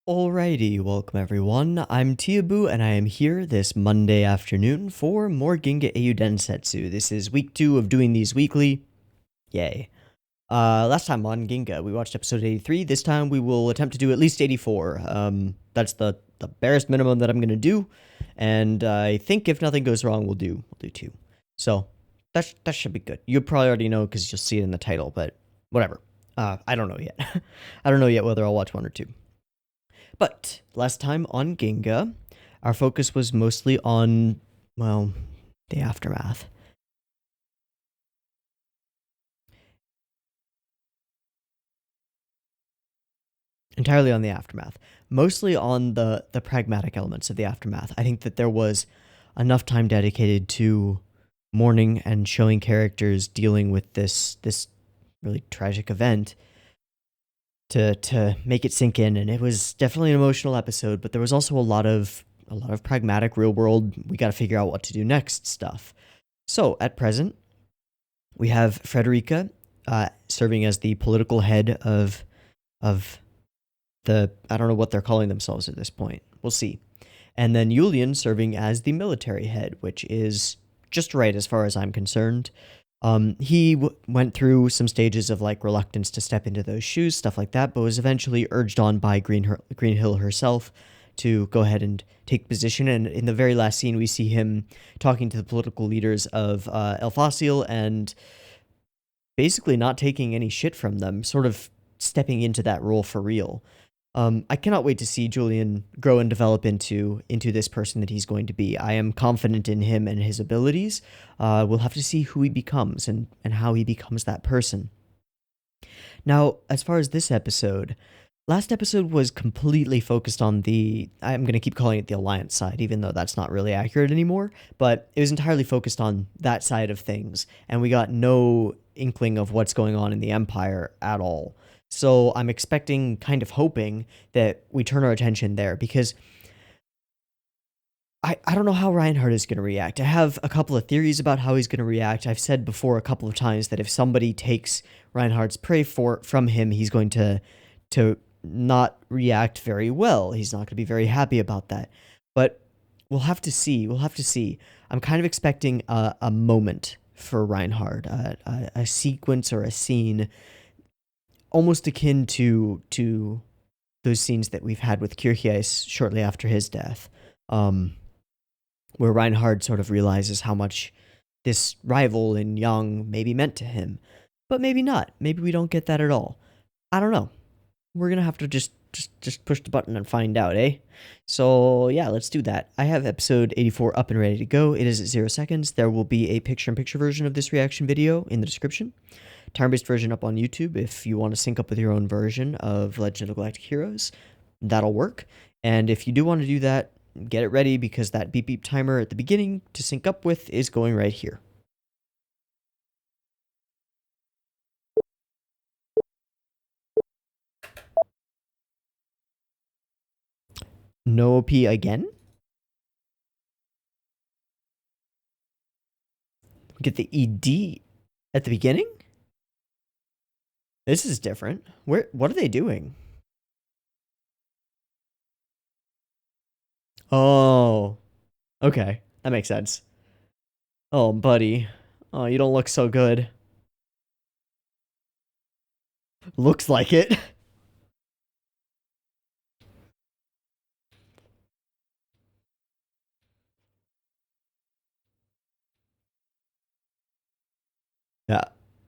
Alrighty, welcome everyone. I'm Teeaboo and I am here this Monday afternoon for more Ginga Eiyuu Densetsu. This is week 2 of doing these weekly. Yay. Last time on Ginga, we watched episode 83. This time we will attempt to do at least 84. That's the barest minimum that I'm gonna do. And I think if nothing goes wrong, we'll do 2. So, that should be good. You probably already know because you'll see it in the title, but whatever. I don't know yet. I don't know yet whether I'll watch 1 or 2. But last time on Ginga, our focus was mostly on, well, the aftermath. Entirely on the aftermath. Mostly on the pragmatic elements of the aftermath. I think that there was enough time dedicated to mourning and showing characters dealing with this really tragic event to make it sink in, and it was definitely an emotional episode, but there was also a lot of pragmatic, real world, we got to figure out what to do next stuff. So at present, we have Frederica serving as the political head of the, I don't know what they're calling themselves at this point. We'll see. And then Julian serving as the military head, which is just right as far as I'm concerned. He went through some stages of like reluctance to step into those shoes, stuff like that, but was eventually urged on by Greenhill herself to go ahead and take position. And in the very last scene, we see him talking to the political leaders of El Fácil and basically not taking any shit from them, sort of stepping into that role for real. I cannot wait to see Julian grow and develop into this person that he's going to be. I am confident in him and his abilities. We'll have to see who he becomes and how he becomes that person. Now, as far as this episode, last episode was completely focused on I'm going to keep calling it the Alliance side, even though that's not really accurate anymore, but it was entirely focused on that side of things, and we got no inkling of what's going on in the Empire at all. So I'm expecting, kind of hoping, that we turn our attention there, because I don't know how Reinhardt is going to react. I have a couple of theories about how he's going to react. I've said before a couple of times that if somebody takes Reinhardt's prey from him, he's going to not react very well. He's not going to be very happy about that. But we'll have to see. We'll have to see. I'm kind of expecting a moment for Reinhardt, a sequence or a scene almost akin to those scenes that we've had with Kircheis shortly after his death, where Reinhardt sort of realizes how much this rival in Yang maybe meant to him, but maybe not. Maybe we don't get that at all. I don't know. We're gonna have to just push the button and find out, eh? So yeah, let's do that. I have episode 84 up and ready to go. It is at 0 seconds. There will be a picture-in-picture version of this reaction video in the description. Time-based version up on YouTube if you want to sync up with your own version of Legend of Galactic Heroes. That'll work. And if you do want to do that, get it ready because that beep beep timer at the beginning to sync up with is going right here. No OP again? Get the ED at the beginning? This is different. What are they doing? Oh. Okay. That makes sense. Oh, buddy. Oh, you don't look so good. Looks like it. Yeah.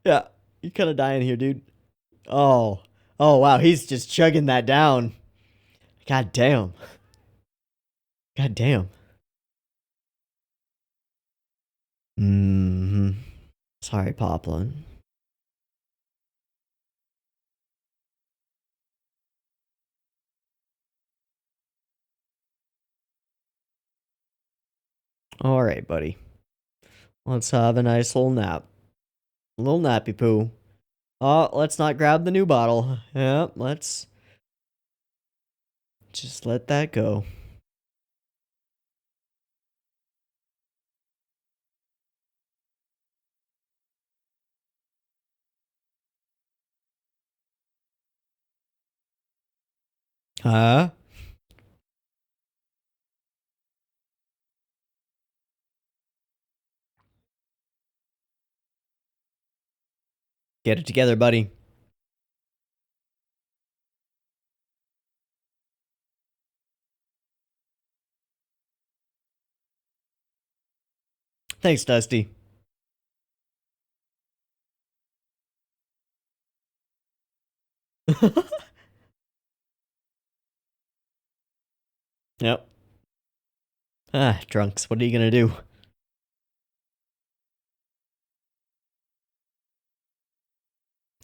Yeah. You're kind of dying here, dude. Oh. Oh, wow. He's just chugging that down. God damn. God damn. Mm-hmm. Sorry, Poplin. All right, buddy. Let's have a nice little nap. A little nappy poo. Oh, let's not grab the new bottle. Yeah, let's just let that go. Huh? Get it together, buddy. Thanks, Dusty. Yep. Ah, drunks. What are you gonna do?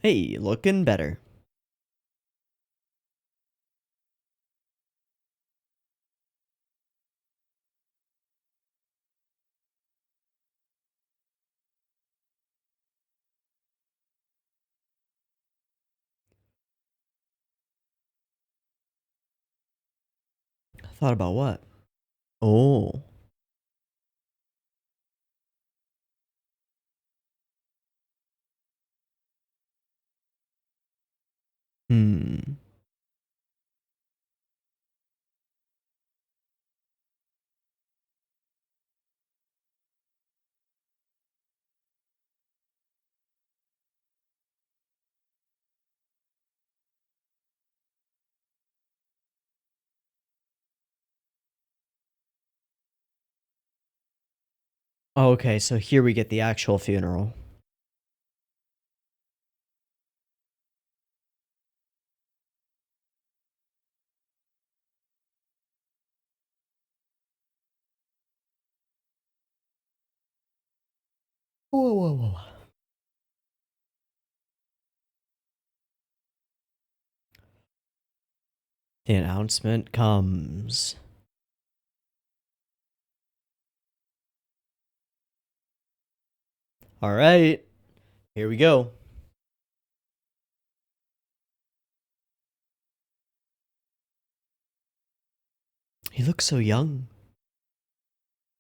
Hey, looking better. Thought about what? Oh. Hmm. Okay, so here we get the actual funeral. Whoa, whoa, whoa. The announcement comes. All right, here we go. He looks so young.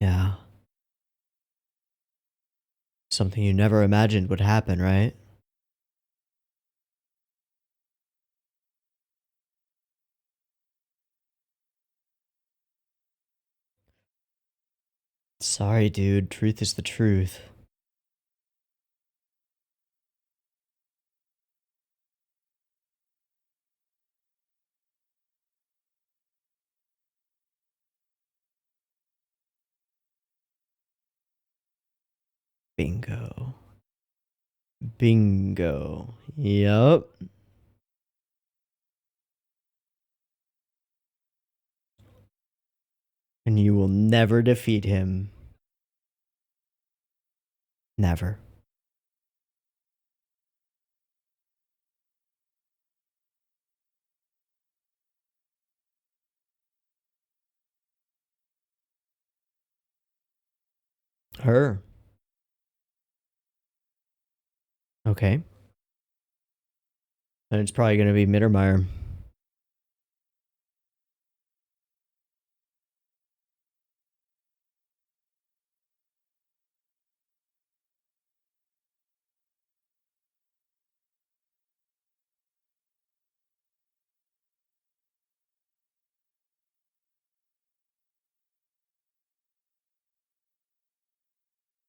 Yeah. Something you never imagined would happen, right? Sorry, dude. Truth is the truth. Bingo. Bingo. Yup. And you will never defeat him. Never. Her. Okay. And it's probably going to be Mittermeier.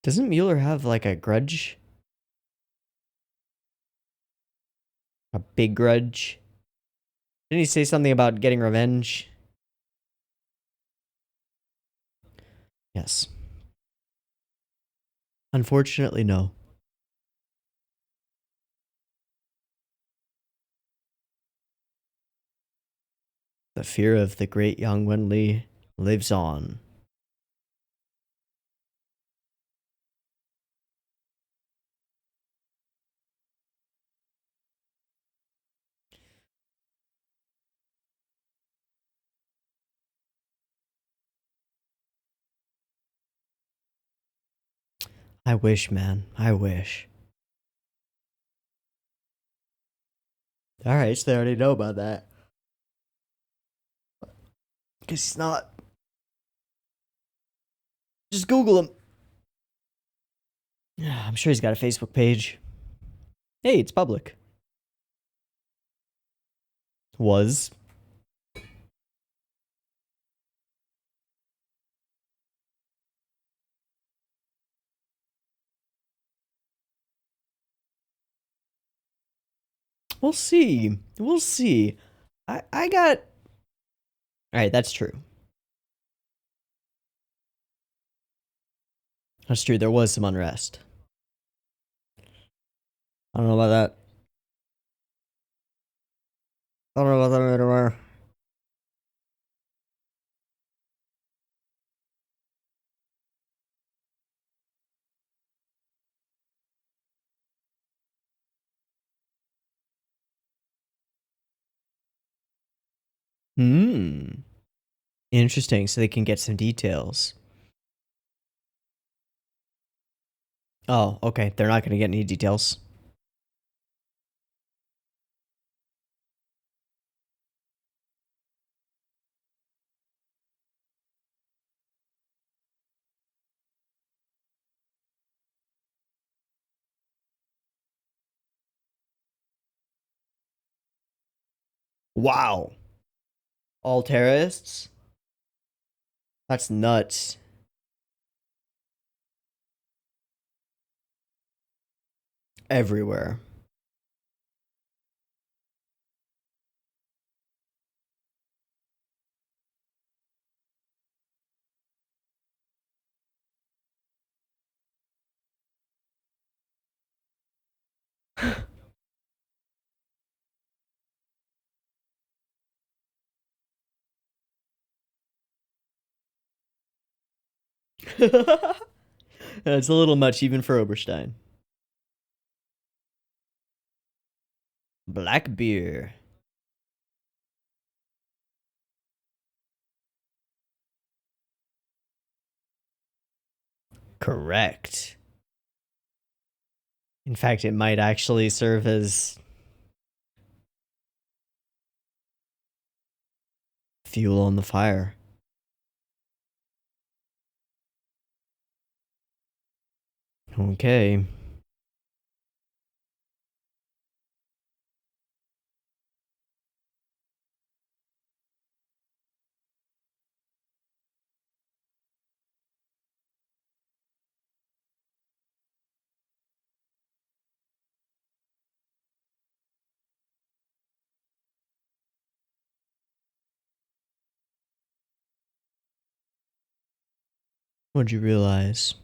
Doesn't Mueller have like a grudge? A big grudge? Didn't he say something about getting revenge? Yes. Unfortunately, no. The fear of the great Yang Wenli lives on. I wish, man. I wish. Alright, so they already know about that. Because he's not. Just Google him. Yeah, I'm sure he's got a Facebook page. Hey, it's public. Was. We'll see. We'll see. I got. All right, that's true. That's true. There was some unrest. I don't know about that. I don't know about that anymore. Hmm. Interesting. So they can get some details. Oh, okay. They're not going to get any details. Wow. All terrorists? That's nuts. Everywhere. It's a little much even for Oberstein. Black beer. Correct. In fact, it might actually serve as fuel on the fire. Okay. What'd you realize?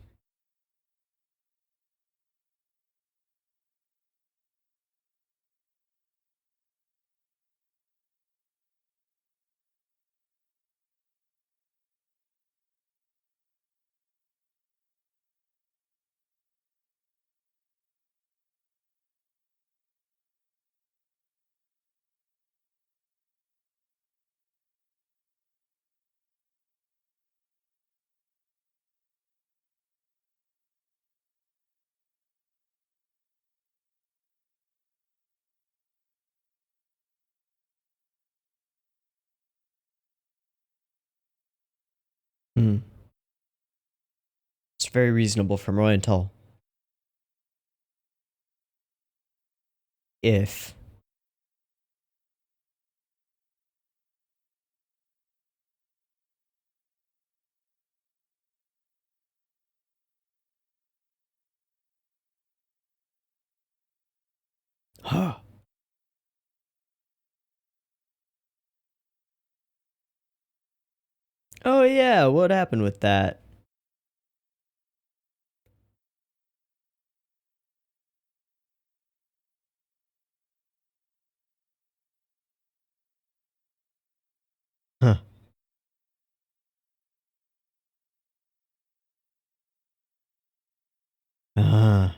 Hmm. It's very reasonable from Roy and Tull. If. Huh. Oh yeah, what happened with that? Huh. Ah.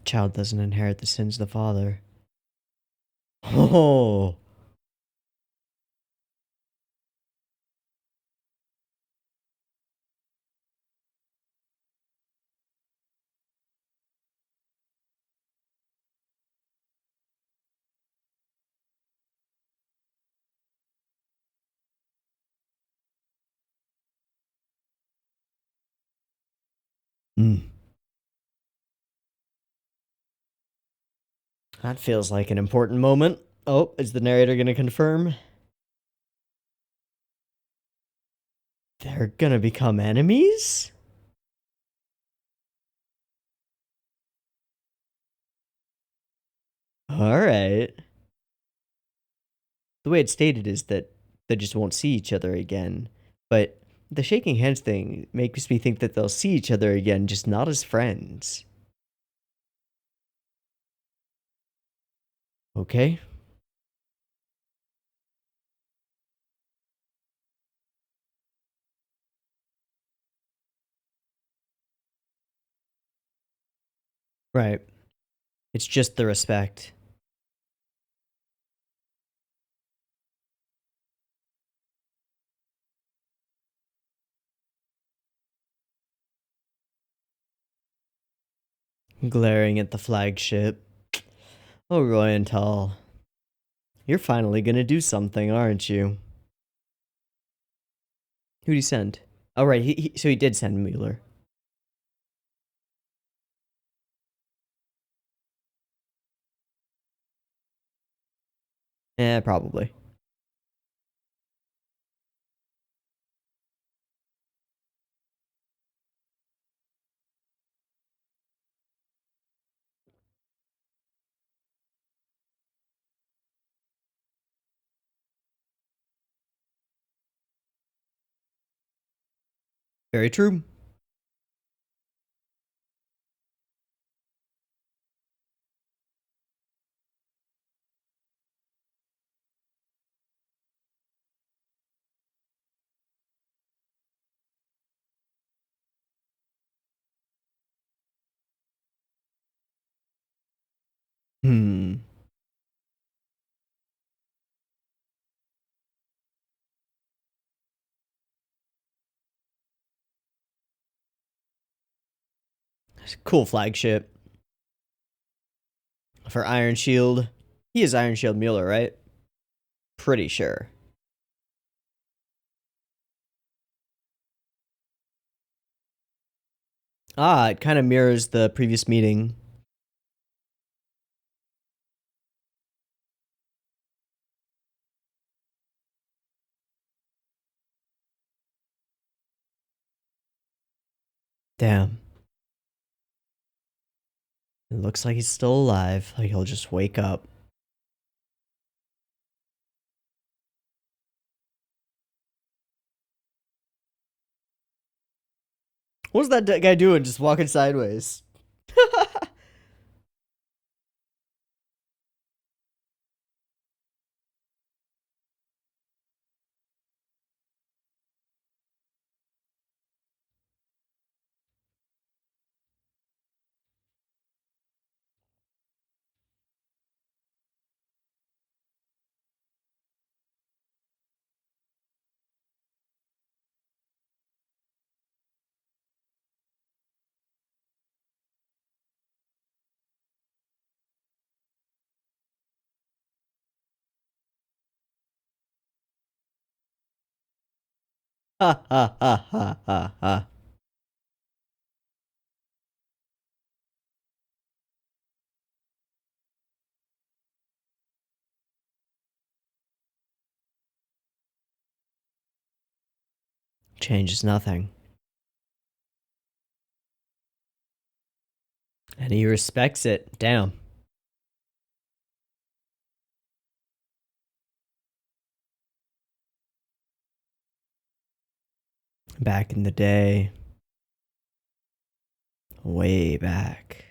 Child doesn't inherit the sins of the father. Oh. Hmm. That feels like an important moment. Oh, is the narrator going to confirm? They're gonna become enemies? Alright. The way it's stated is that they just won't see each other again. But the shaking hands thing makes me think that they'll see each other again, just not as friends. Okay. Right. It's just the respect. Glaring at the flagship. Oh, Royantal. You're finally gonna do something, aren't you? Who'd he send? Oh, right. So he did send Mueller. Probably. Very true. Hmm. Cool flagship. For Iron Shield. He is Iron Shield Mueller, right? Pretty sure. Ah, it kind of mirrors the previous meeting. Damn. It looks like he's still alive. Like he'll just wake up. What's that guy doing? Just walking sideways. Ha ha ha ha ha ha. Changes nothing. And he respects it. Damn. Back in the day. Way back.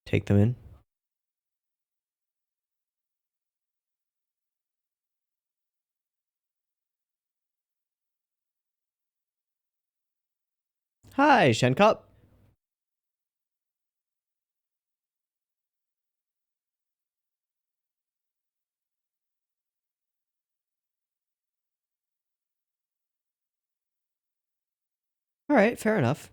Take them in. Hi, Shenkup. All right, fair enough.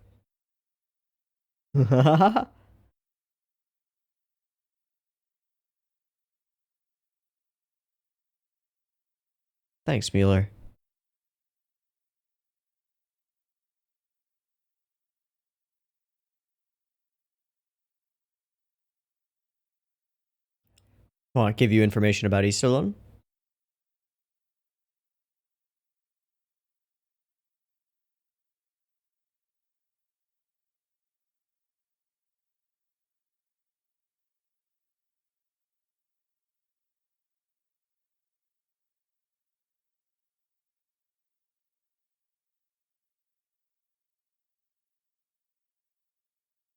Thanks, Mueller. Want to give you information about Easterlund?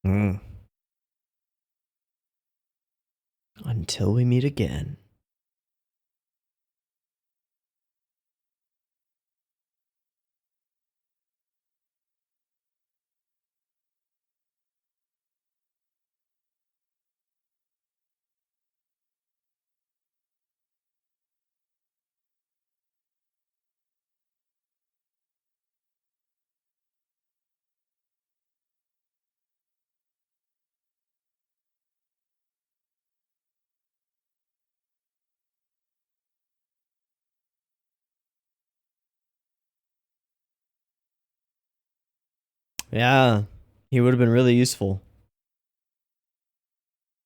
Hmm. Until we meet again. Yeah, he would have been really useful.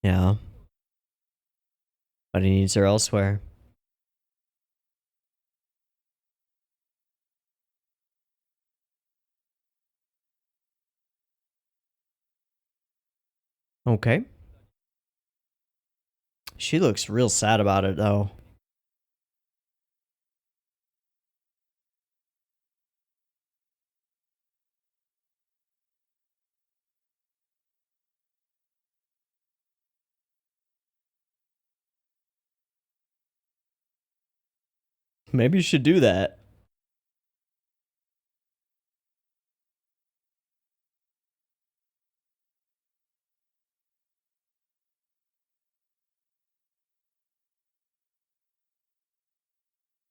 Yeah. But he needs her elsewhere. Okay. She looks real sad about it, though. Maybe you should do that.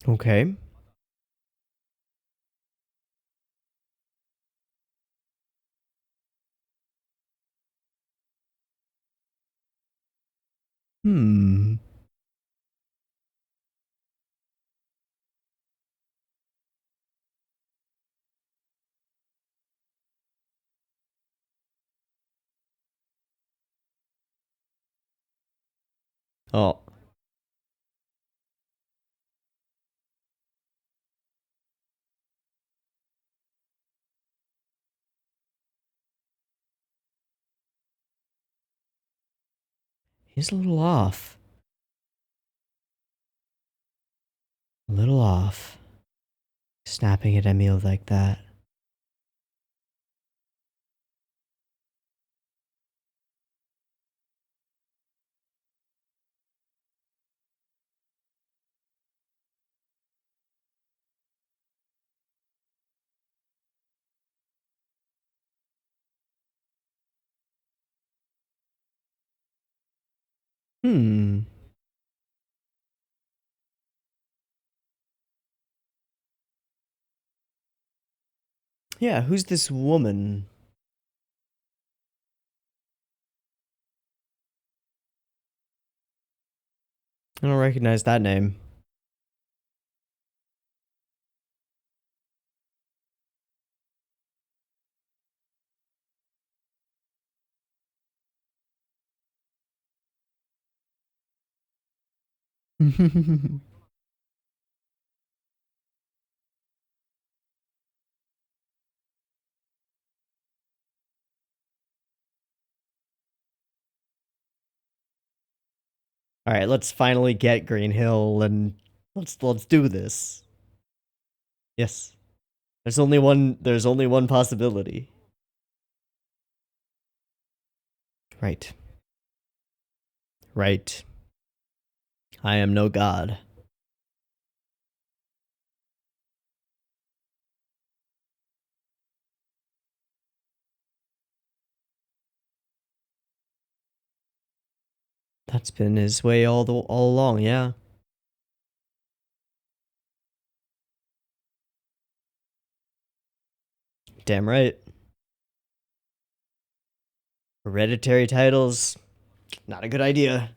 Okay. Hmm. Oh. He's a little off. A little off. Snapping at Emil like that. Hmm. Yeah, who's this woman? I don't recognize that name. All right, let's finally get Green Hill and let's do this. Yes. There's only one possibility. Right. Right. I am no god. That's been his way all along, yeah. Damn right. Hereditary titles, not a good idea.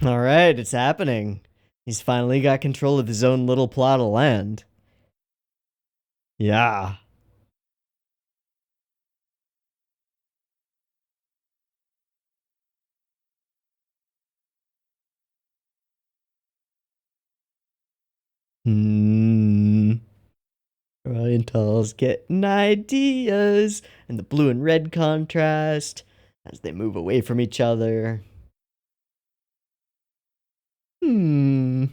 All right, it's happening. He's finally got control of his own little plot of land. Yeah. Hmm. Orientals getting ideas, and the blue and red contrast as they move away from each other. Hmm.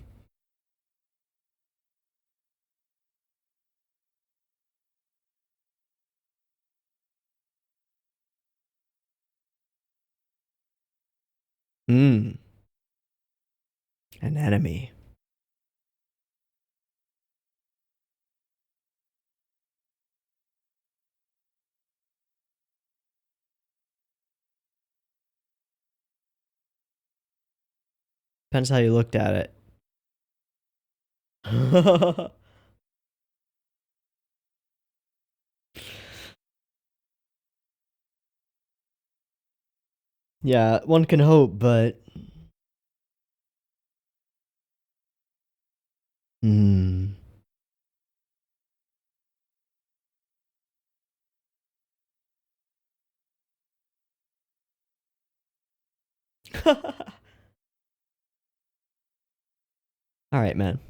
Hmm. An enemy. Depends how you looked at it. Yeah, one can hope, but. Hmm. All right, man.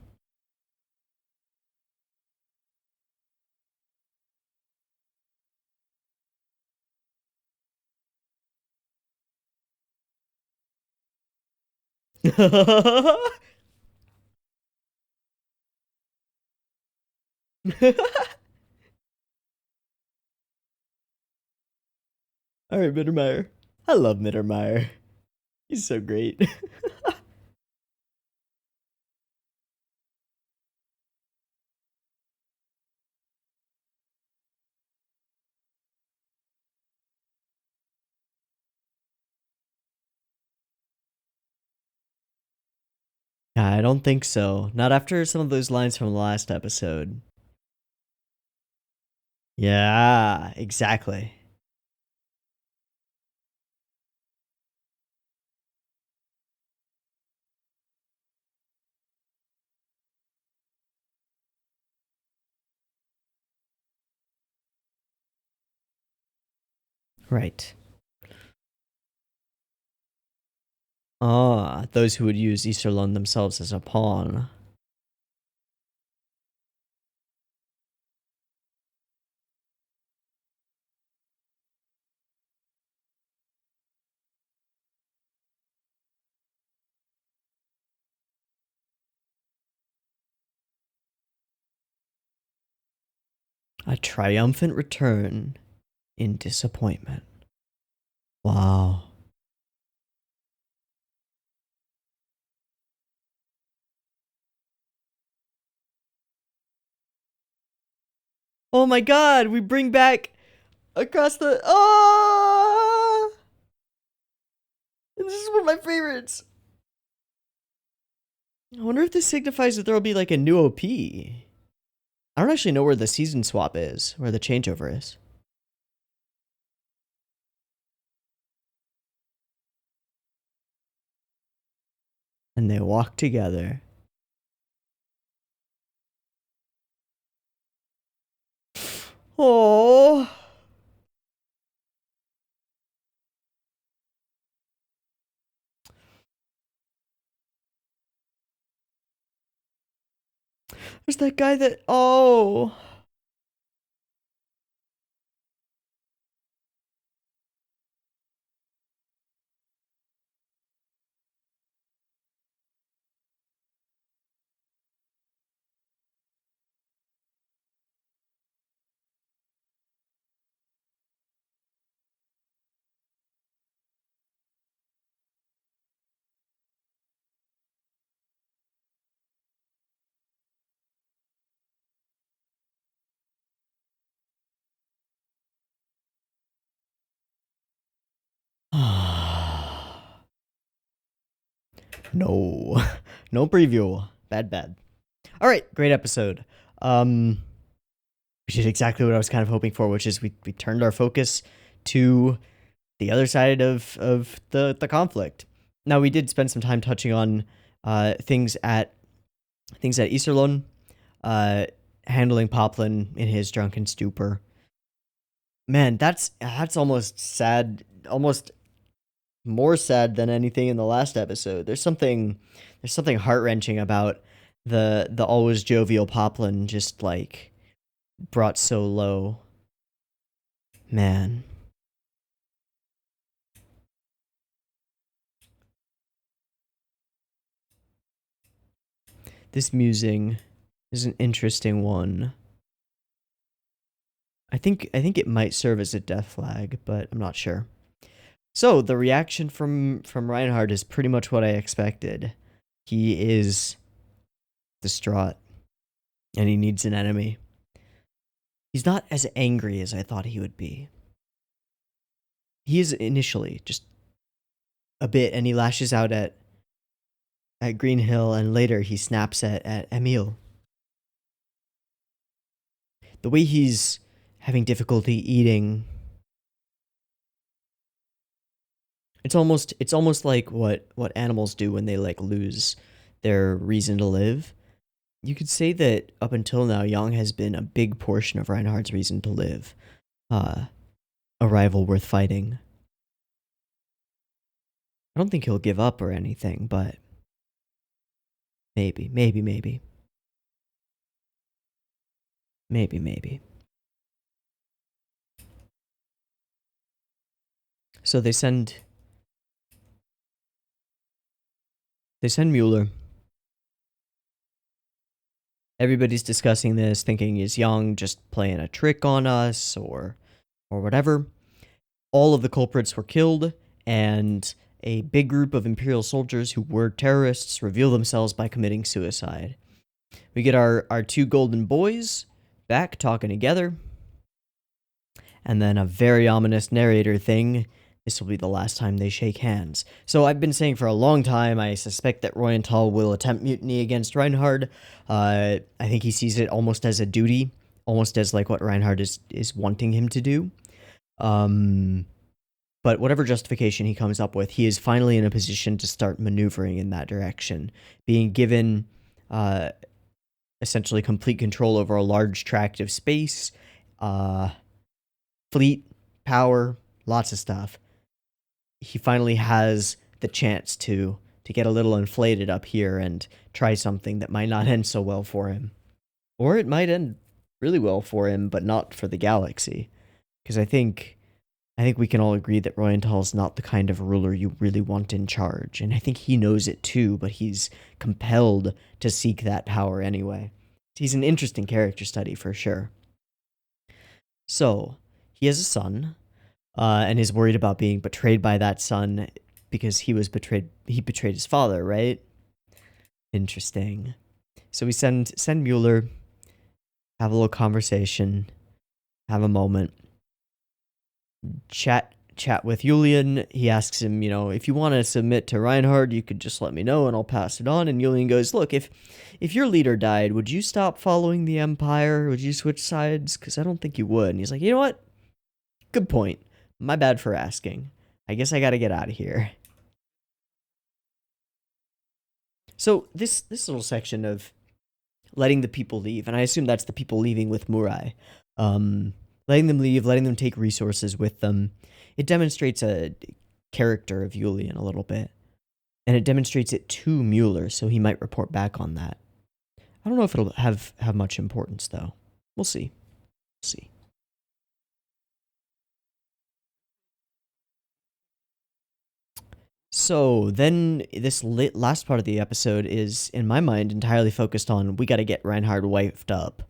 All right, Mittermeier. I love Mittermeier. He's so great. I don't think so. Not after some of those lines from the last episode. Yeah, exactly. Right. Ah, those who would use Easterlund themselves as a pawn. A triumphant return in disappointment. Wow. Oh my god, we bring back across the. Oh! This is one of my favorites. I wonder if this signifies that there will be like a new OP. I don't actually know where the season swap is, where the changeover is. And they walk together. Oh. There's that guy that. Oh. No. No preview. Bad, bad. All right, great episode. We did exactly what I was kind of hoping for, which is we turned our focus to the other side of the conflict. Now we did spend some time touching on things at Iserlohn, handling Poplin in his drunken stupor. Man, that's almost sad, almost more sad than anything in the last episode. There's something heart-wrenching about the always jovial Poplin just like brought so low. Man. This musing is an interesting one. I think it might serve as a death flag, but I'm not sure. So the reaction from Reinhardt is pretty much what I expected. He is distraught, and he needs an enemy. He's not as angry as I thought he would be. He is initially just a bit, and he lashes out at Green Hill, and later he snaps at Emil. The way he's having difficulty eating, it's almost like what animals do when they like lose their reason to live. You could say that up until now, Yang has been a big portion of Reinhardt's reason to live. A rival worth fighting. I don't think he'll give up or anything, but maybe. So they send Mueller. Everybody's discussing this, thinking, is Yang just playing a trick on us or whatever? All of the culprits were killed, and a big group of Imperial soldiers who were terrorists reveal themselves by committing suicide. We get our two golden boys back talking together, and then a very ominous narrator thing. This will be the last time they shake hands. So I've been saying for a long time, I suspect that Royenthal will attempt mutiny against Reinhardt. I think he sees it almost as a duty, almost as like what Reinhardt is wanting him to do. But whatever justification he comes up with, he is finally in a position to start maneuvering in that direction, being given essentially complete control over a large tract of space, fleet, power, lots of stuff. He finally has the chance to get a little inflated up here and try something that might not end so well for him. Or it might end really well for him, but not for the galaxy. Because I think we can all agree that Royenthal is not the kind of ruler you really want in charge. And I think he knows it too, but he's compelled to seek that power anyway. He's an interesting character study for sure. So, he has a son, and is worried about being betrayed by that son because he betrayed his father, right? Interesting. So we send Mueller, have a little conversation, have a moment, chat with Julian. He asks him, if you want to submit to Reinhardt, you could just let me know and I'll pass it on. And Julian goes, look, if your leader died, would you stop following the Empire? Would you switch sides? Because I don't think you would. And he's like, you know what? Good point. My bad for asking. I guess I gotta get out of here. So this little section of letting the people leave, and I assume that's the people leaving with Murai, letting them leave, letting them take resources with them, it demonstrates a character of Julian a little bit. And it demonstrates it to Mueller, so he might report back on that. I don't know if it'll have much importance, though. We'll see. So then this last part of the episode is, in my mind, entirely focused on we got to get Reinhardt wiped up.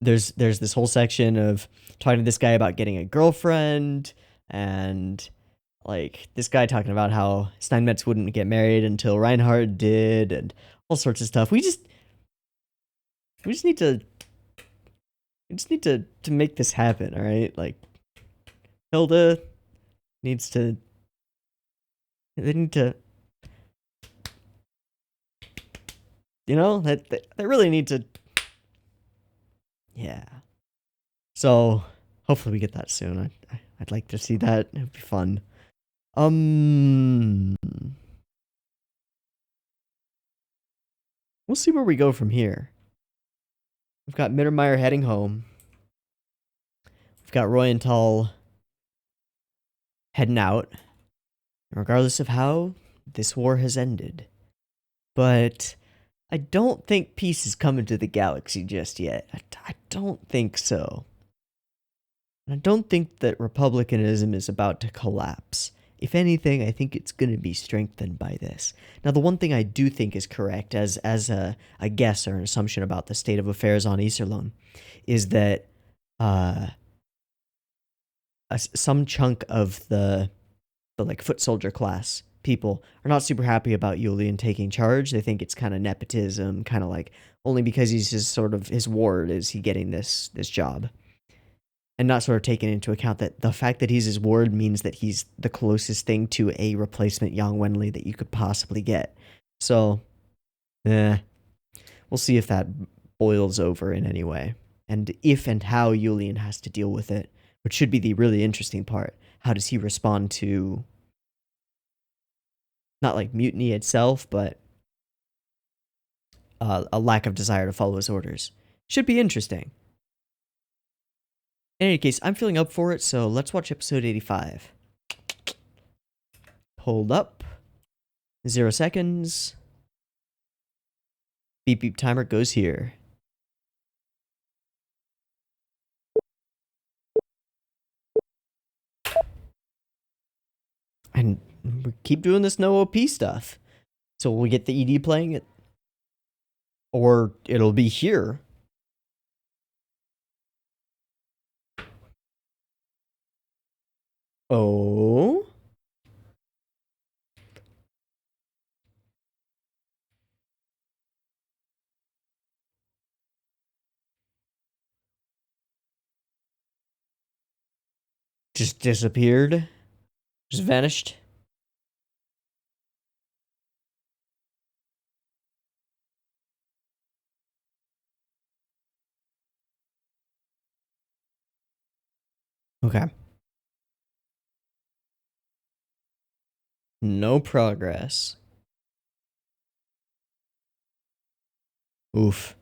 There's this whole section of talking to this guy about getting a girlfriend, and like this guy talking about how Steinmetz wouldn't get married until Reinhardt did, and all sorts of stuff. We just need to make this happen, all right? Like Hilda needs to. They need to, they really need to, yeah. So hopefully we get that soon. I'd like to see that. It'd be fun. We'll see where we go from here. We've got Mittermeier heading home. We've got Royenthal heading out. Regardless of how this war has ended. But I don't think peace is coming to the galaxy just yet. I don't think so. I don't think that republicanism is about to collapse. If anything, I think it's going to be strengthened by this. Now, the one thing I do think is correct as a guess or an assumption about the state of affairs on Iserlohn is that some chunk of the like foot soldier class people are not super happy about Julian taking charge. They think it's kind of nepotism, kind of like only because he's his sort of his ward is he getting this job. And not sort of taking into account that the fact that he's his ward means that he's the closest thing to a replacement Yang Wenli that you could possibly get. So, we'll see if that boils over in any way. And if and how Julian has to deal with it, which should be the really interesting part. How does he respond to, not like mutiny itself, but a lack of desire to follow his orders? Should be interesting. In any case, I'm feeling up for it, so let's watch episode 85. Hold up. 0 seconds. Beep beep timer goes here. And we keep doing this no OP stuff. So we'll get the ED playing it. Or it'll be here. Oh? Just disappeared? Just vanished? Okay. No progress. Oof.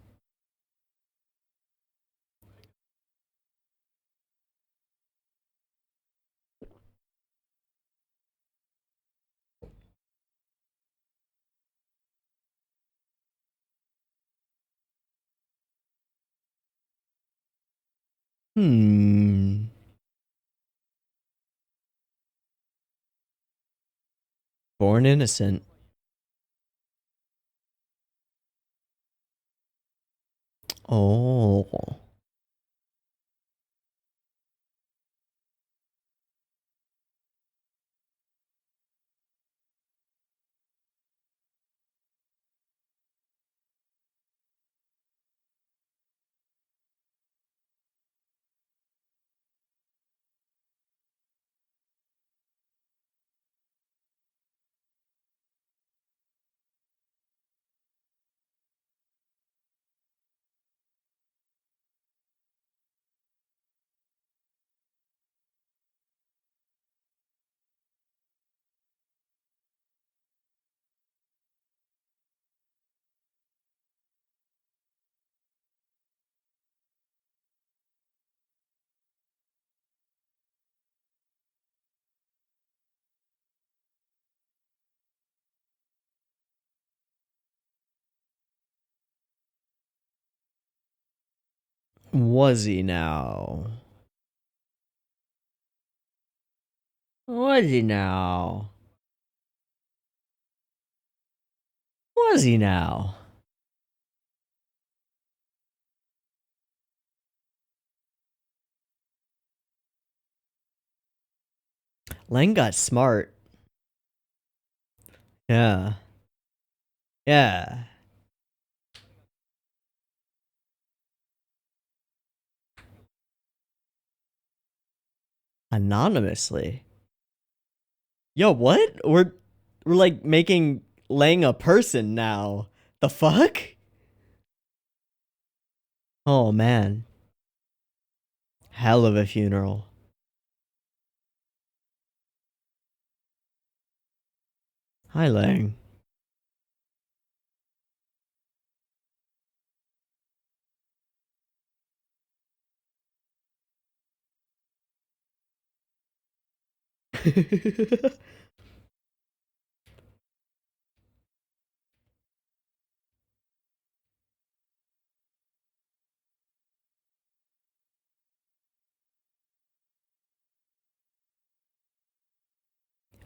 Born innocent. Oh. Was he now? Was he now? Was he now? Lang got smart. Yeah. Yeah. Anonymously. Yo, what? We're like making Lang a person now. The fuck? Oh man. Hell of a funeral. Hi, Lang.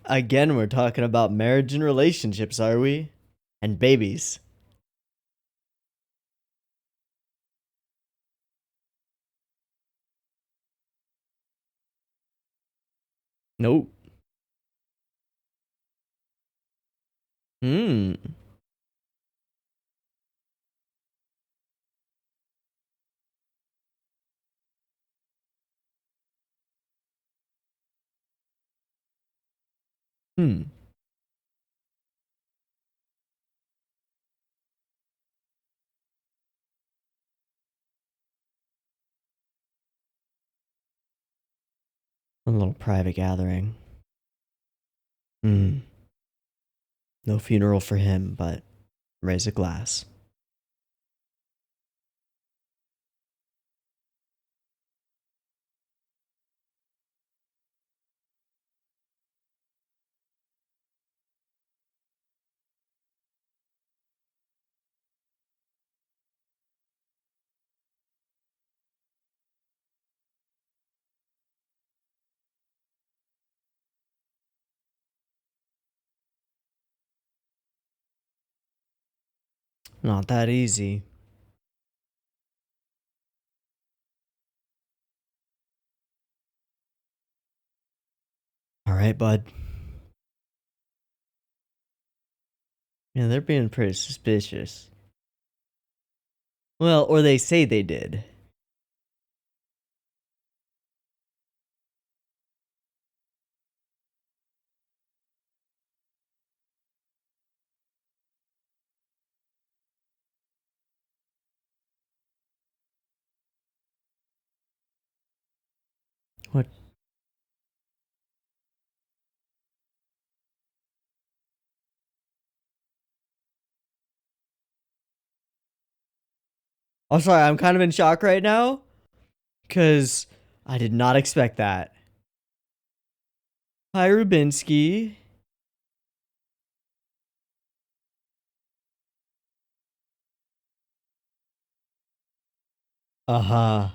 Again, we're talking about marriage and relationships, are we? And babies. Nope. Hmm. Hmm. A little private gathering. Hmm. No funeral for him, but raise a glass. Not that easy. All right, bud. Yeah, they're being pretty suspicious. Well, or they say they did. What? I'm sorry, I'm kind of in shock right now. Because I did not expect that. Hi, Rubinsky. Uh huh.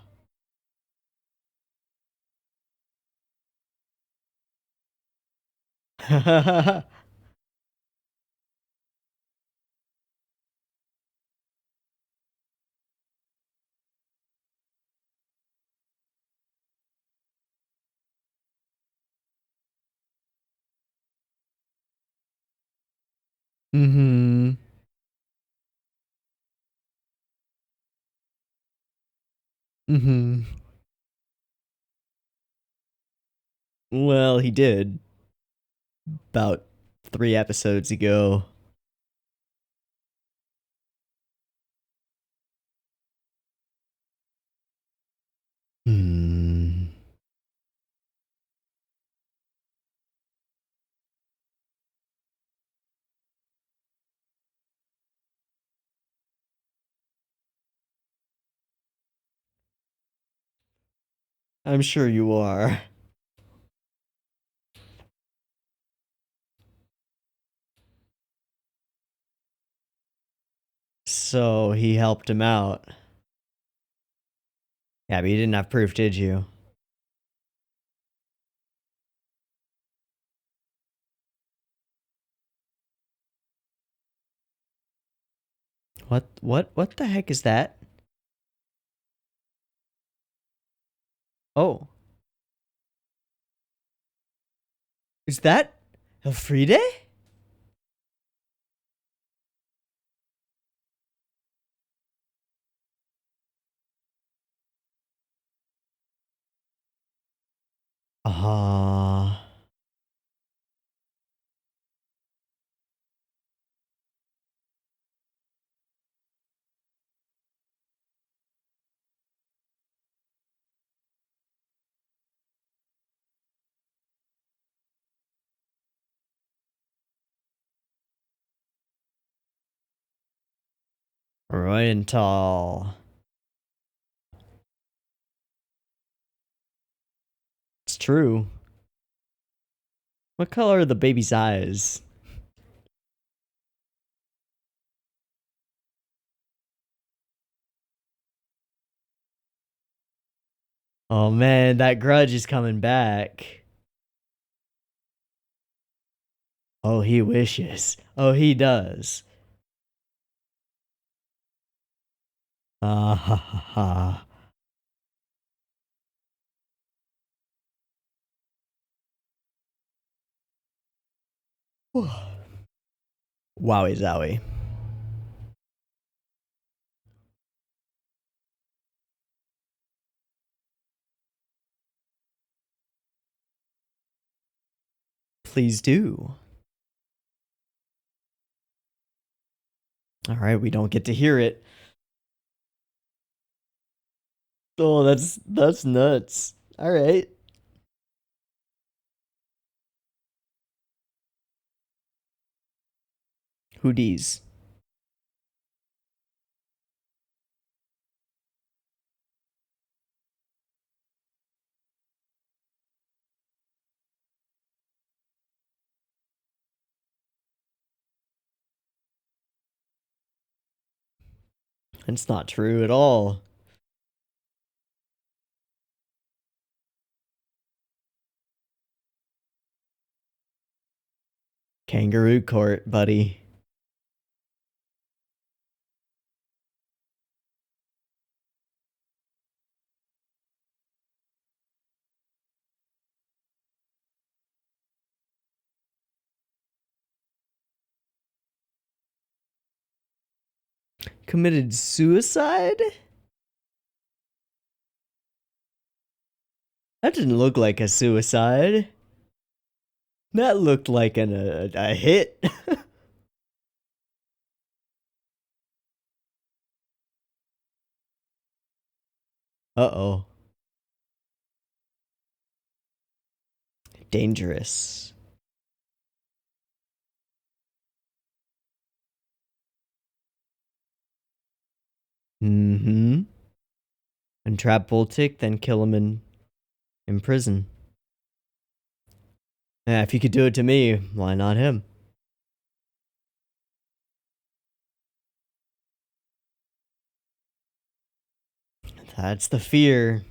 Mm-hmm. Mm-hmm. Well, he did. About 3 episodes ago. Hmm. I'm sure you are. So he helped him out. Yeah, but you didn't have proof, did you? What the heck is that? Oh. Is that Elfride? Ah. Royal. It's true. What color are the baby's eyes? Oh man, that grudge is coming back. Oh, he wishes. Oh, he does. Ah ha ha ha. Wowie zowie. Please do. All right, we don't get to hear it. Oh, that's nuts. All right. Hoodies. It's not true at all. Kangaroo court, buddy. Committed suicide? That didn't look like a suicide. That looked like a hit. Uh-oh. Dangerous. Mm-hmm. And trap Voltic, then kill him in prison. Yeah, if you could do it to me, why not him? That's the fear.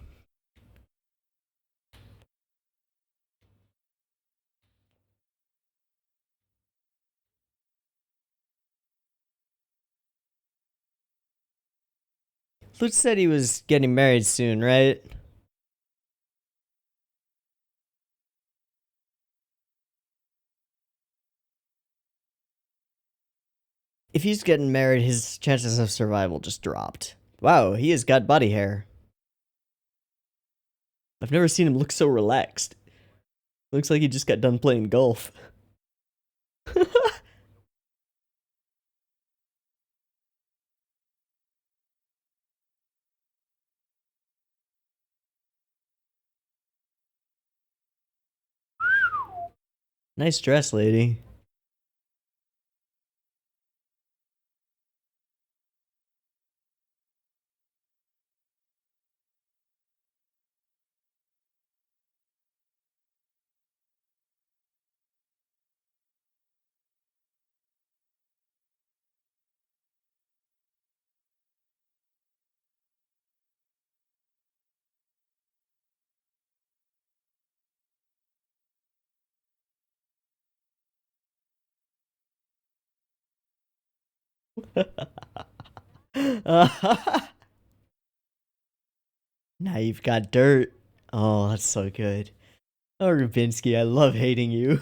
Lutz said he was getting married soon, right? If he's getting married, his chances of survival just dropped. Wow, he has got body hair. I've never seen him look so relaxed. Looks like he just got done playing golf. Nice dress, lady. Now you've got dirt. Oh, that's so good. Oh, Rubinsky, I love hating you.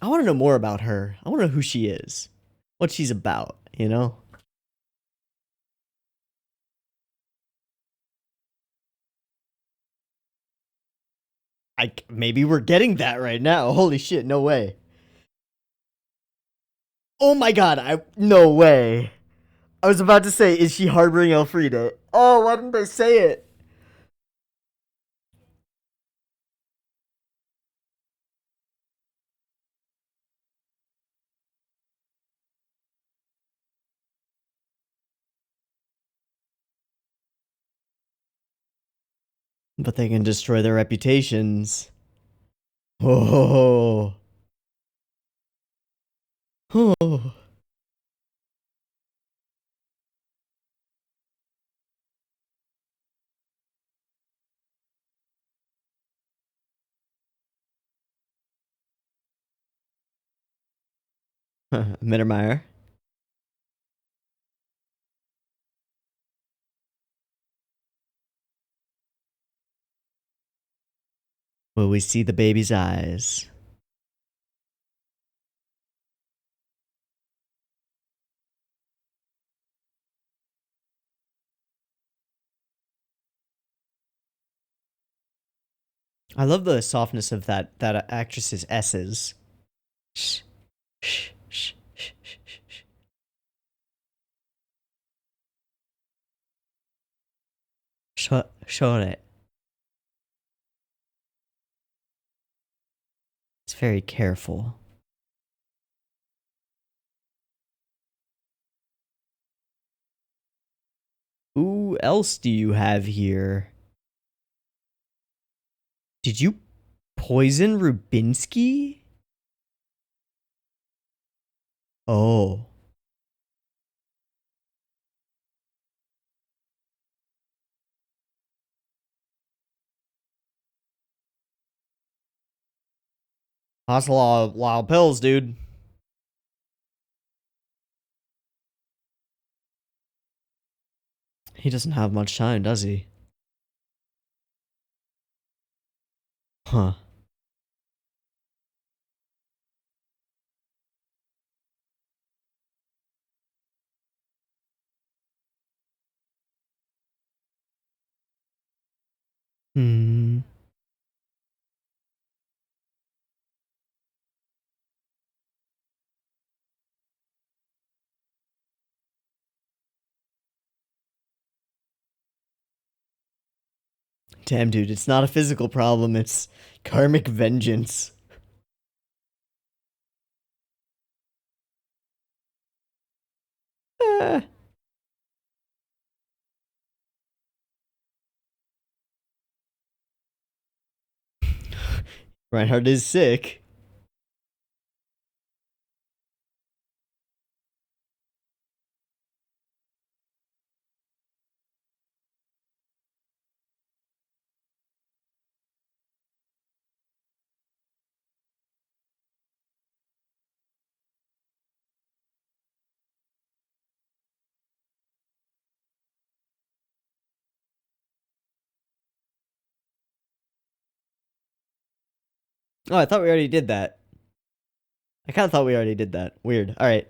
I want to know more about her. I want to know who she is, what she's about, you know? Maybe we're getting that right now. Holy shit, no way. Oh my god, no way. I was about to say, is she harboring Elfrida? Oh, why didn't I say it? But they can destroy their reputations. Oh. Oh. Mittermeier. Will we see the baby's eyes? I love the softness of that actress's S's. Shh, shh, shh, shh, shh, shh. Show it. It's very careful. Who else do you have here? Did you poison Rubinsky? Oh. That's a lot of pills, dude. He doesn't have much time, does he? Huh. Hmm. Damn, dude, it's not a physical problem, it's karmic vengeance. Eh. Reinhardt is sick. Oh, I thought we already did that. I kind of thought we already did that. Weird. All right.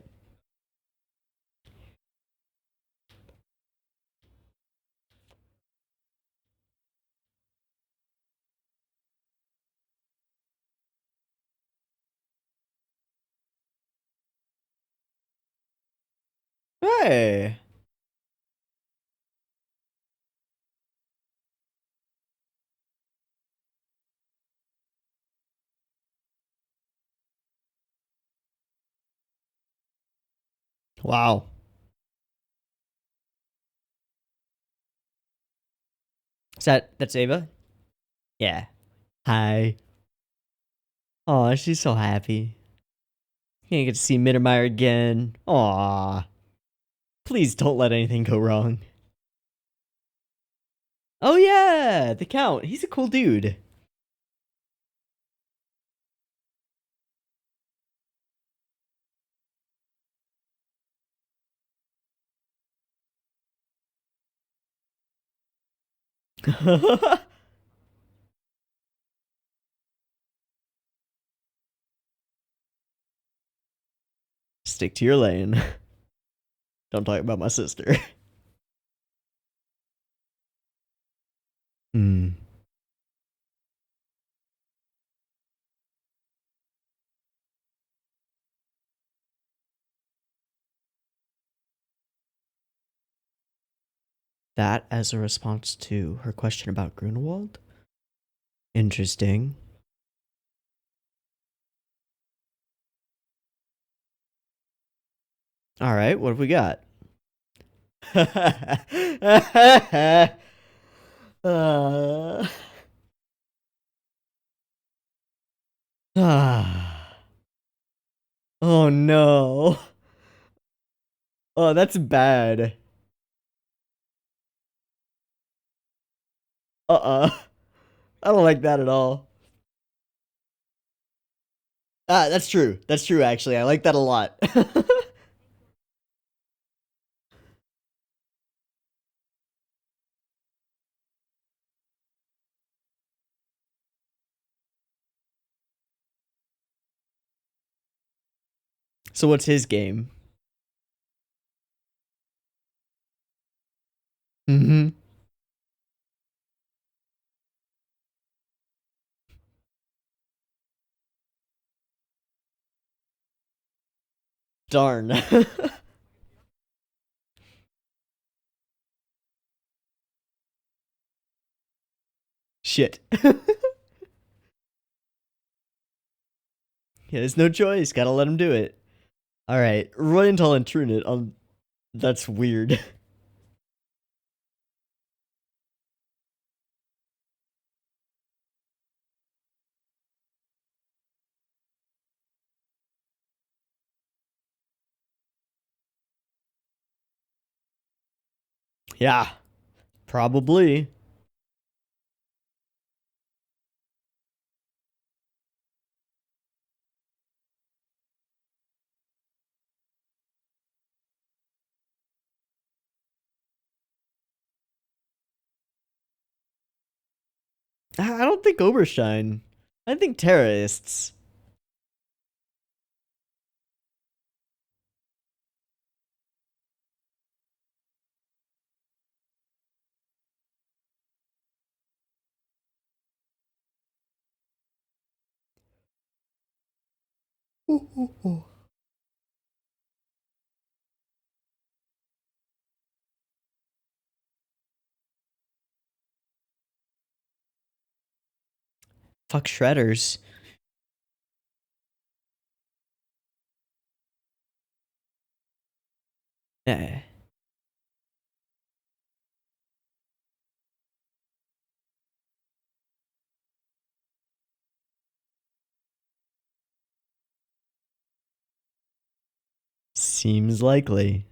Hey. Wow. That's Ava? Yeah. Hi. Oh, she's so happy. Can't get to see Mittermeier again. Aw. Please don't let anything go wrong. Oh yeah, the Count. He's a cool dude. Stick to your lane. Don't talk about my sister. Hmm. That as a response to her question about Grunewald? Interesting. All right, what have we got? Uh, ah. Oh no. Oh, that's bad. Uh-uh. I don't like that at all. Ah, that's true. That's true, actually. I like that a lot. So what's his game? Mm-hmm. Darn. Shit. Yeah, there's no choice. Gotta let him do it. Alright. Royal and Trunit. That's weird. Yeah. Probably. I don't think Oberstein. I think terrorists. Fuck shredders. Yeah. Seems likely.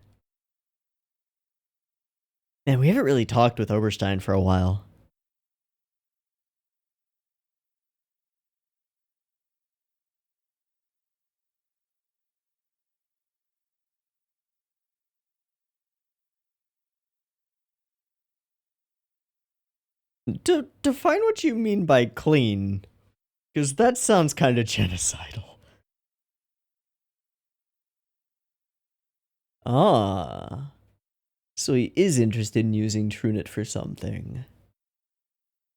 Man, we haven't really talked with Oberstein for a while. Define what you mean by clean, because that sounds kind of genocidal. Ah, so he is interested in using Trunit for something.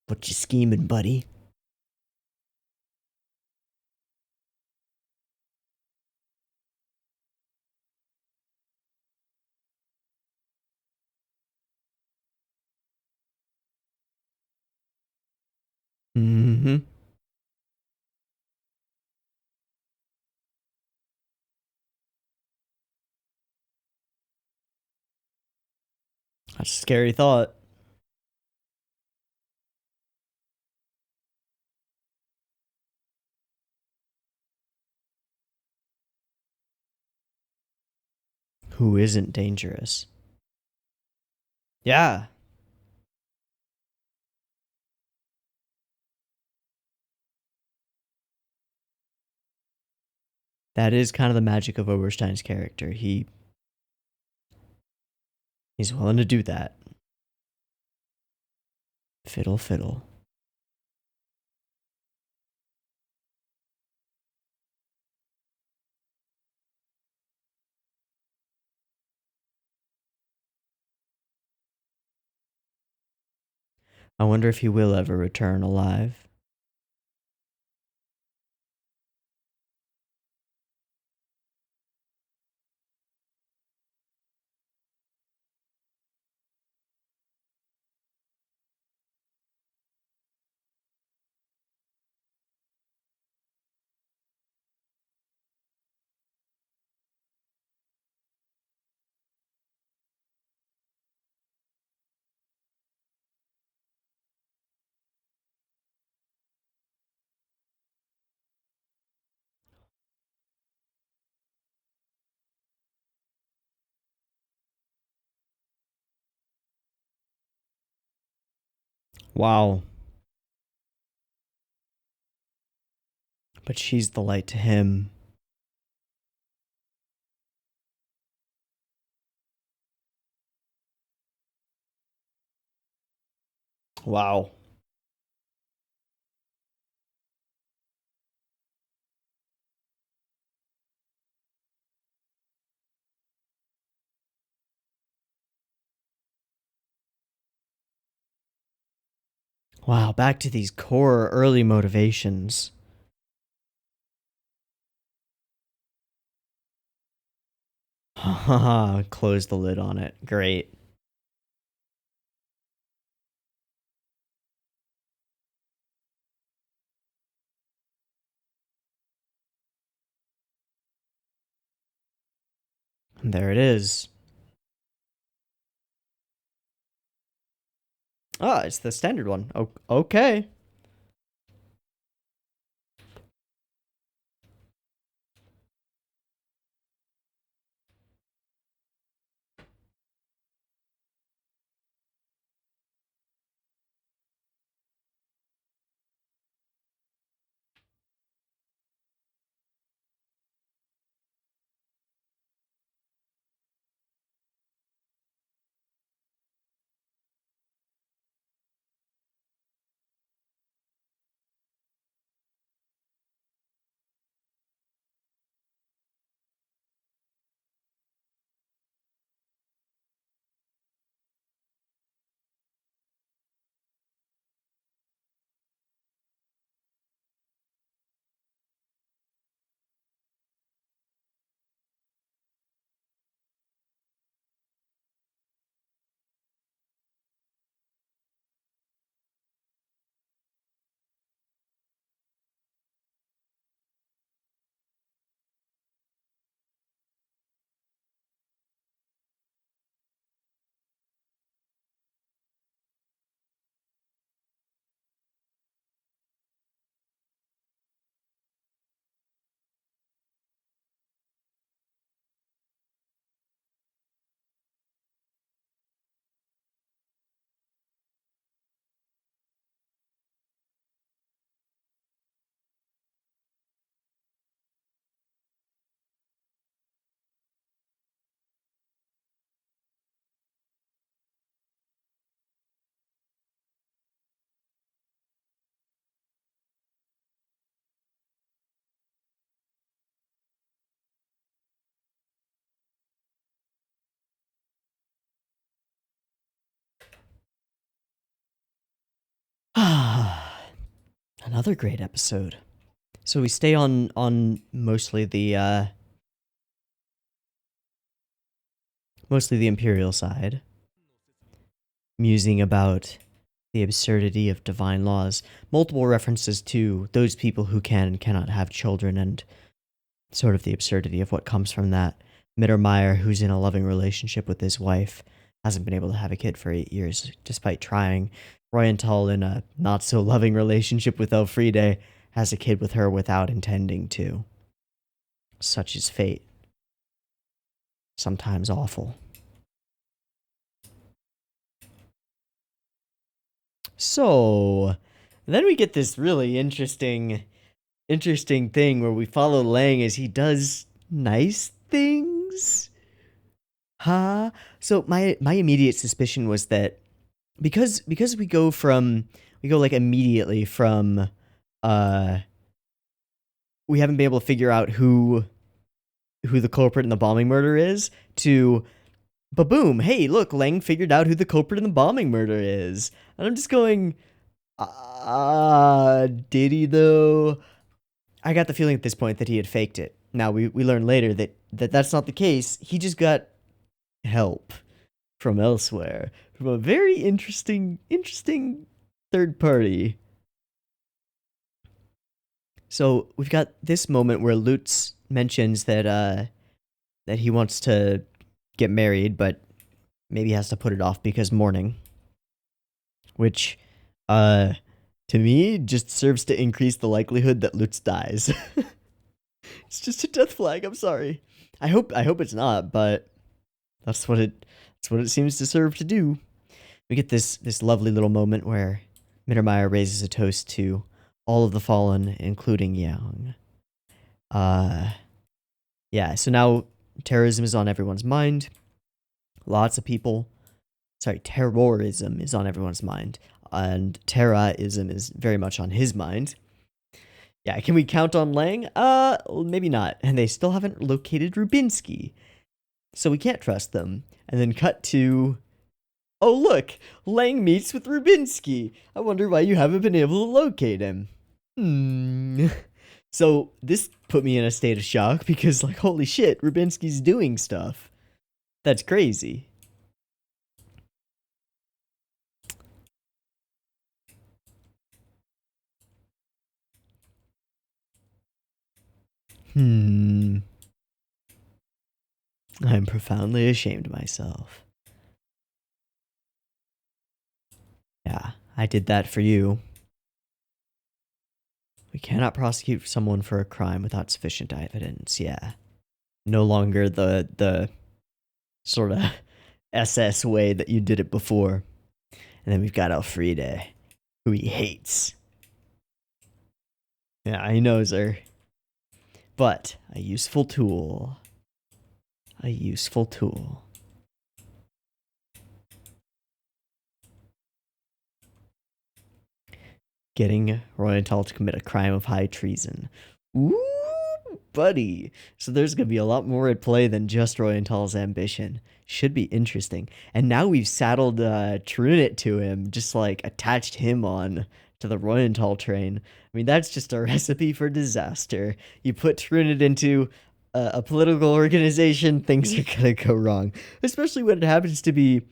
What you scheming, buddy? Mm-hmm. That's a scary thought. Who isn't dangerous? Yeah, that is kind of the magic of Oberstein's character. He's willing to do that. Fiddle, fiddle. I wonder if he will ever return alive. Wow. But she's the light to him. Wow. Wow, back to these core early motivations. Haha, close the lid on it. Great. And there it is. Ah, it's the standard one. Okay. Another great episode. So we stay on mostly the Imperial side, musing about the absurdity of divine laws, multiple references to those people who can and cannot have children, and sort of the absurdity of what comes from that. Mittermeier, who's in a loving relationship with his wife, hasn't been able to have a kid for 8 years, despite trying. Royenthal, in a not-so-loving relationship with Elfriede, has a kid with her without intending to. Such is fate. Sometimes awful. So, then we get this really interesting thing where we follow Lang as he does nice things. Huh? So my immediate suspicion was that because we go like immediately from uh we haven't been able to figure out who the culprit in the bombing murder is to ba-boom, hey, look, Lang figured out who the culprit in the bombing murder is. And I'm just going, did he though? I got the feeling at this point that he had faked it. Now we learn later that that's not the case. He just got help from elsewhere, from a very interesting third party. So we've got this moment where Lutz mentions that he wants to get married, but maybe has to put it off because mourning, which to me just serves to increase the likelihood that Lutz dies. It's just a death flag. I'm sorry. I hope it's not, but that's what it seems to serve to do. We get this lovely little moment where Mittermeier raises a toast to all of the fallen, including Young. Yeah, so now terrorism is on everyone's mind. Lots of people. Sorry, terrorism is on everyone's mind. And terrorism is very much on his mind. Yeah, can we count on Lang? Maybe not. And they still haven't located Rubinsky. So we can't trust them. And then cut to... Oh, look! Lang meets with Rubinsky. I wonder why you haven't been able to locate him. So this put me in a state of shock because, like, holy shit, Rubinsky's doing stuff. That's crazy. I'm profoundly ashamed of myself. Yeah, I did that for you. We cannot prosecute someone for a crime without sufficient evidence, yeah. No longer the sort of SS way that you did it before. And then we've got Elfride, who he hates. Yeah, he knows her. But a useful tool. A useful tool. Getting Royenthal to commit a crime of high treason. Ooh, buddy. So there's going to be a lot more at play than just Royenthal's ambition. Should be interesting. And now we've saddled Trunit to him, just like attached him on to the Royenthal train. I mean, that's just a recipe for disaster. You put Trunit into a political organization, things are going to go wrong. Especially when it happens to be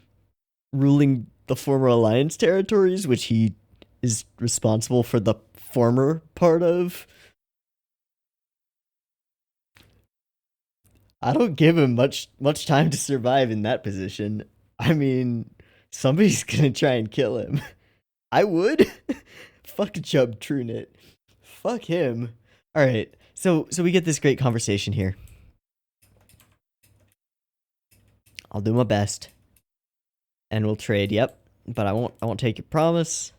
ruling the former Alliance territories, which he is responsible for the former part of. I don't give him much time to survive in that position. I mean, somebody's gonna try and kill him. I would. Fuck Chub Trunit. Fuck him. All right. So we get this great conversation here. I'll do my best. And we'll trade. Yep. But I won't take your promise.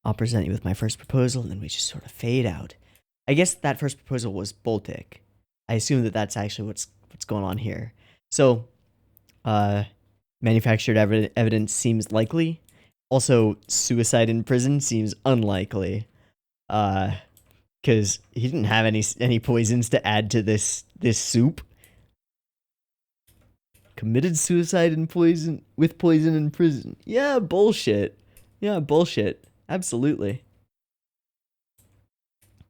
I'll present you with my first proposal, and then we just sort of fade out. I guess that first proposal was Baltic. I assume that that's actually what's going on here. So, manufactured evidence seems likely. Also, suicide in prison seems unlikely. Because he didn't have any poisons to add to this soup. Committed suicide with poison in prison. Yeah, bullshit. Yeah, bullshit. Absolutely.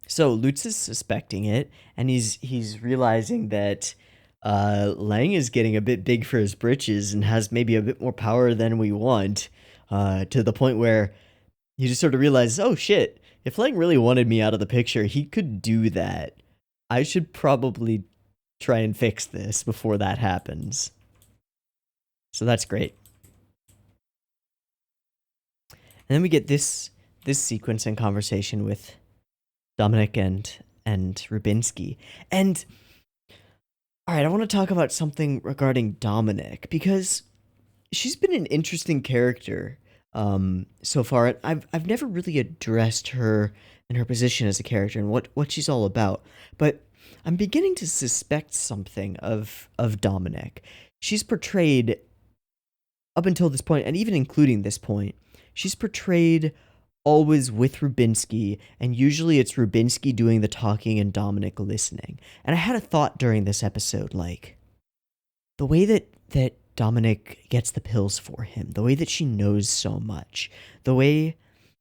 So Lutz is suspecting it, and he's realizing that Lang is getting a bit big for his britches and has maybe a bit more power than we want, to the point where he just sort of realizes, oh shit, if Lang really wanted me out of the picture, he could do that. I should probably try and fix this before that happens. So that's great. And then we get this sequence and conversation with Dominic and Rubinsky. And all right, I want to talk about something regarding Dominic, because she's been an interesting character so far. I've never really addressed her and her position as a character and what she's all about. But I'm beginning to suspect something of Dominic. She's portrayed, up until this point, and even including this point, she's portrayed always with Rubinsky, and usually it's Rubinsky doing the talking and Dominic listening. And I had a thought during this episode, like, the way that Dominic gets the pills for him, the way that she knows so much, the way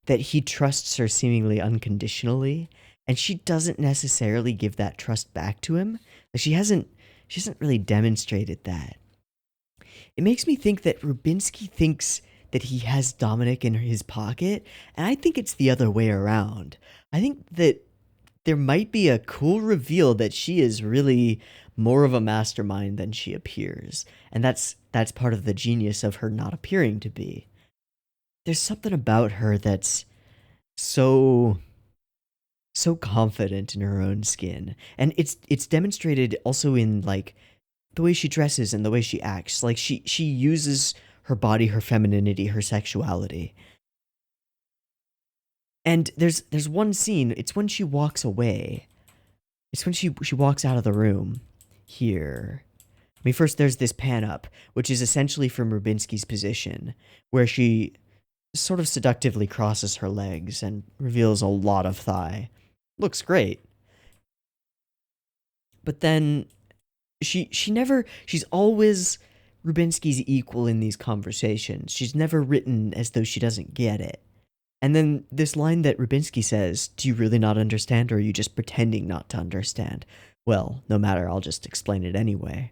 that he trusts her seemingly unconditionally, and she doesn't necessarily give that trust back to him. Like, she hasn't really demonstrated that. It makes me think that Rubinsky thinks that he has Dominic in his pocket, and I think it's the other way around. I think that there might be a cool reveal that she is really more of a mastermind than she appears, and that's part of the genius of her not appearing to be. There's something about her that's so confident in her own skin, and it's demonstrated also in, like, the way she dresses and the way she acts. Like, she uses her body, her femininity, her sexuality. And there's one scene, it's when she walks away. It's when she walks out of the room here. I mean, first there's this pan up, which is essentially from Rubinsky's position, where she sort of seductively crosses her legs and reveals a lot of thigh. Looks great. But then she's always Rubinsky's equal in these conversations. She's never written as though she doesn't get it. And then this line that Rubinsky says, "Do you really not understand, or are you just pretending not to understand?" Well, no matter, I'll just explain it anyway.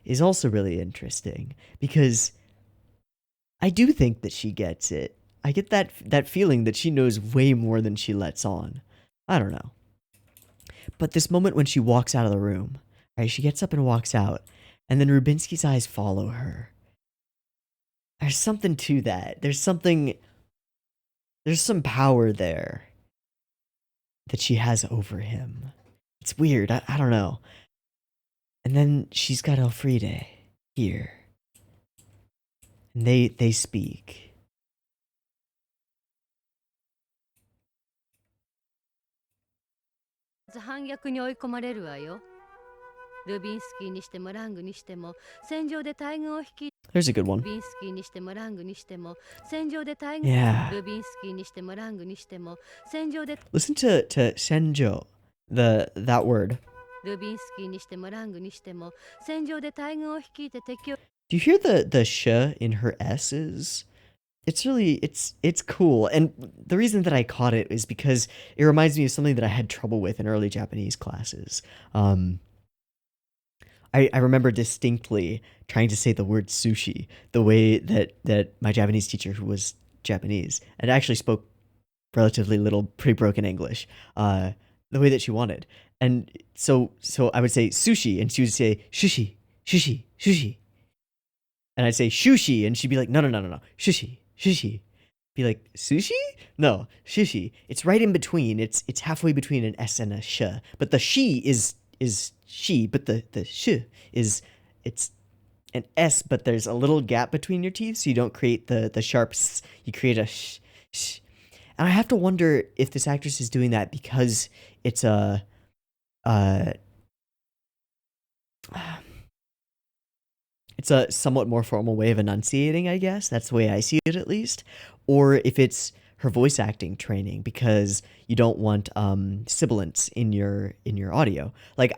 Is also really interesting, because I do think that she gets it. I get that feeling that she knows way more than she lets on. I don't know. But this moment when she walks out of the room, right, she gets up and walks out, and then Rubinsky's eyes follow her. There's something to that. There's some power there that she has over him. It's weird. I don't know. And then she's got Elfriede here. And they speak. There's a good one. Yeah. Listen to Senjo, that word. Do you hear the sh in her s's? It's cool. And the reason that I caught it is because it reminds me of something that I had trouble with in early Japanese classes. I remember distinctly trying to say the word sushi the way that my Japanese teacher, who was Japanese and actually spoke relatively little, pretty broken English, the way that she wanted. And so I would say sushi, and she would say shushi, shushi, shushi. And I'd say shushi, and she'd be like, no, shushi, shushi. Be like, sushi? No, shushi. It's right in between. It's halfway between an S and a sh. But the she is she, but the sh it's an S, but there's a little gap between your teeth, so you don't create the sharp s. You create a sh. And I have to wonder if this actress is doing that because it's it's a somewhat more formal way of enunciating, I guess. That's the way I see it, at least. Or if it's her voice acting training, because you don't want sibilants in your audio. Like,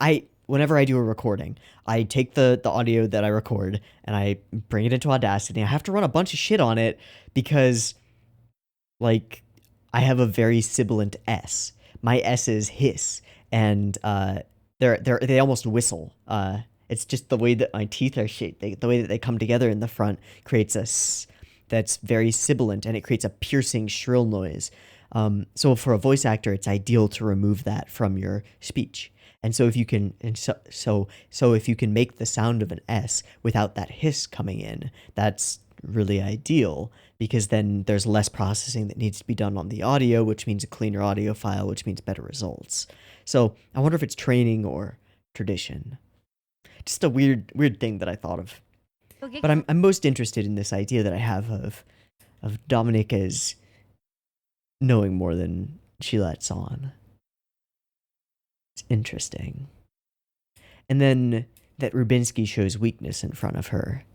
whenever I do a recording, I take the audio that I record and I bring it into Audacity. I have to run a bunch of shit on it because, like, I have a very sibilant S. My S's hiss, and they almost whistle. It's just the way that my teeth are shaped. The way that they come together in the front creates a s that's very sibilant, and it creates a piercing, shrill noise. So for a voice actor, it's ideal to remove that from your speech. And so if you can, if you can make the sound of an S without that hiss coming in, that's really ideal, because then there's less processing that needs to be done on the audio, which means a cleaner audio file, which means better results. So I wonder if it's training or tradition. Just a weird thing that I thought of. But I'm most interested in this idea that I have of Dominica's knowing more than she lets on. It's interesting. And then that Rubinsky shows weakness in front of her.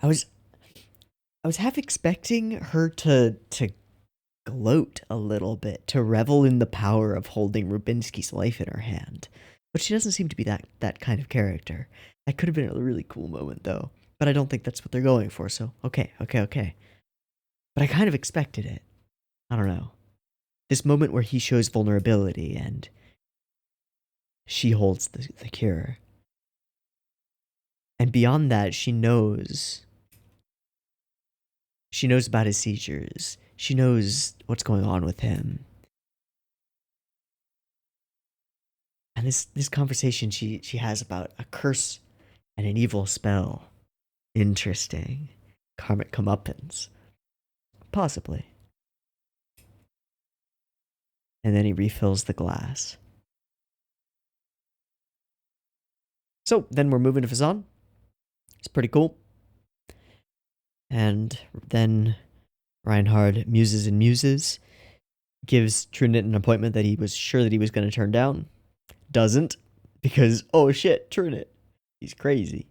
I was half expecting her to gloat a little bit, to revel in the power of holding Rubinsky's life in her hand. But she doesn't seem to be that kind of character. That could have been a really cool moment, though. But I don't think that's what they're going for, so okay. But I kind of expected it. I don't know. This moment where he shows vulnerability and she holds the cure. And beyond that, she knows about his seizures. She knows what's going on with him. And this conversation she has about a curse and an evil spell. Interesting. Karmic comeuppance. Possibly. And then he refills the glass. So then we're moving to Fazan. It's pretty cool. And then Reinhard muses and muses, gives Trunit an appointment that he was sure that he was going to turn down. Doesn't, because, oh shit, Trunit. He's crazy.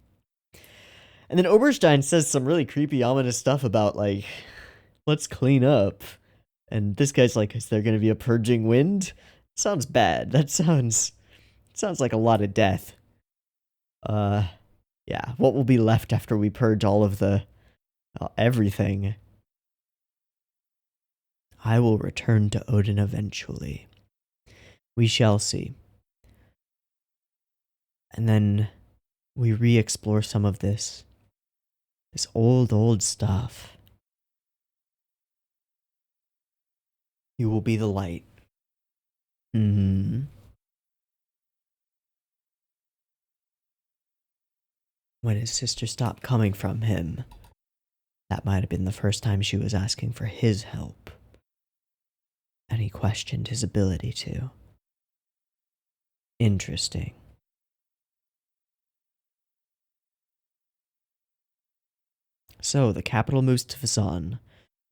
And then Oberstein says some really creepy, ominous stuff about, like, let's clean up. And this guy's like, is there going to be a purging wind? Sounds bad. That sounds like a lot of death. Yeah, what will be left after we purge all of the everything? I will return to Odin eventually. We shall see. And then we re-explore some of this old stuff. You will be the light. When his sister stopped coming from him, that might have been the first time she was asking for his help. And he questioned his ability to. Interesting. So, the capital moves to Fazan.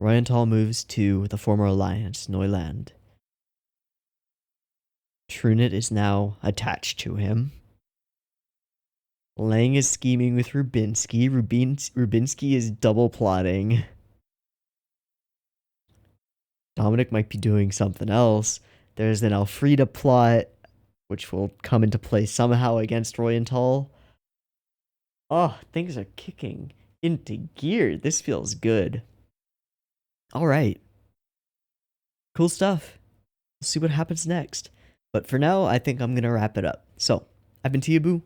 Royenthal moves to the former alliance, Neuland. Trunit is now attached to him. Lang is scheming with Rubinsky. Rubinsky is double plotting. Dominic might be doing something else. There's an Elfrida plot, which will come into play somehow against Royenthal. Oh, things are kicking into gear. This feels good. All right. Cool stuff. We'll see what happens next. But for now, I think I'm going to wrap it up. So, I've been Teeaboo.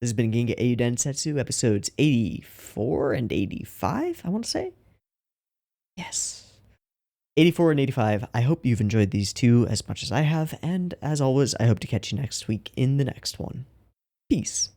This has been Ginga Eiyuu Densetsu, episodes 84 and 85, I want to say. Yes. 84 and 85. I hope you've enjoyed these two as much as I have. And as always, I hope to catch you next week in the next one. Peace.